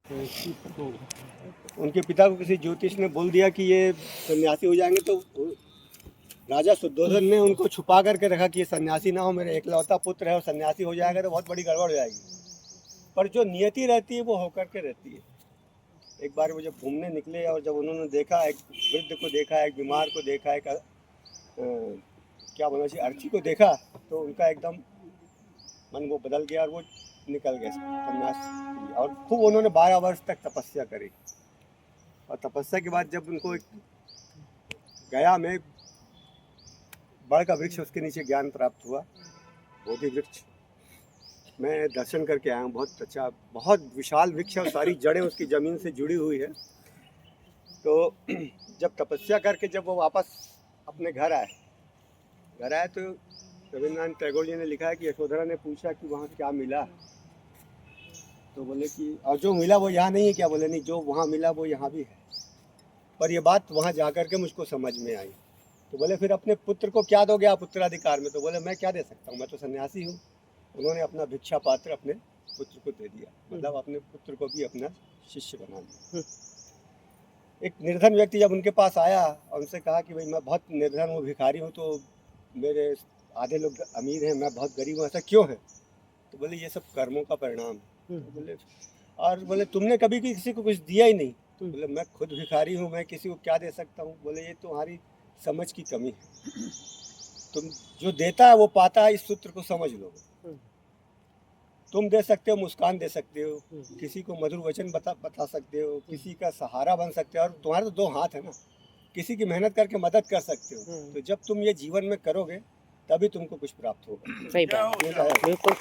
तो उनके पिता को किसी ज्योतिष ने बोल दिया कि ये सन्यासी हो जाएंगे, तो राजा शुद्धोधन ने उनको छुपा करके रखा कि ये सन्यासी ना हो, मेरे एकलौता पुत्र है और सन्यासी हो जाएगा तो बहुत बड़ी गड़बड़ हो जाएगी। पर जो नियति रहती है वो होकर के रहती है। एक बार वो जब घूमने निकले और जब उन्होंने देखा, एक वृद्ध को देखा, एक बीमार को देखा, एक क्या बोलना चाहिए अर्थी को देखा, तो उनका एकदम मन वो बदल गया और वो निकल गए सन्यास। और खूब उन्होंने 12 वर्ष तक तपस्या करी। और तपस्या के बाद जब उनको गया में बड़ का वृक्ष, उसके नीचे ज्ञान प्राप्त हुआ, बोधि वृक्ष, मैं दर्शन करके आया हूँ। बहुत अच्छा, बहुत विशाल वृक्ष है और सारी जड़ें उसकी ज़मीन से जुड़ी हुई है। तो जब तपस्या करके जब वो वापस अपने घर आए तो रविन्द्रनाथ टैगोर जी ने लिखा है कि यशोधरा ने पूछा कि वहाँ क्या मिला, तो बोले कि और जो मिला वो यहाँ नहीं है क्या? बोले नहीं, जो वहाँ मिला वो यहाँ भी है, पर ये बात वहाँ जा कर के मुझको समझ में आई। तो बोले फिर अपने पुत्र को क्या दोगे आप उत्तराधिकार में? तो बोले मैं क्या दे सकता हूँ, मैं तो सन्यासी हूँ। उन्होंने अपना भिक्षा पात्र अपने पुत्र को दे दिया, मतलब अपने पुत्र को भी अपना शिष्य बना दिया। एक निर्धन व्यक्ति जब उनके पास आया और उनसे कहा कि भाई मैं बहुत निर्धन हूँ, भिखारी हूँ, तो मेरे आधे लोग अमीर हैं, मैं बहुत गरीब हूँ, ऐसा क्यों है? तो बोले ये सब कर्मों का परिणाम है। तो बोले और बोले तुमने कभी किसी को कुछ दिया ही नहीं? तो बोले मैं खुद भिखारी हूँ, मैं किसी को क्या दे सकता हूँ? बोले ये तुम्हारी समझ की कमी है, तुम जो देता है वो पाता है, इस सूत्र को समझ लो। तुम दे सकते हो, मुस्कान दे सकते हो, किसी को मधुर वचन बता सकते हो, किसी का सहारा बन सकते हो, और तुम्हारे तो 2 हाथ है ना, किसी की मेहनत करके मदद कर सकते हो। तो जब तुम ये जीवन में करोगे तभी तुमको कुछ प्राप्त होगा। सही बात, बिल्कुल।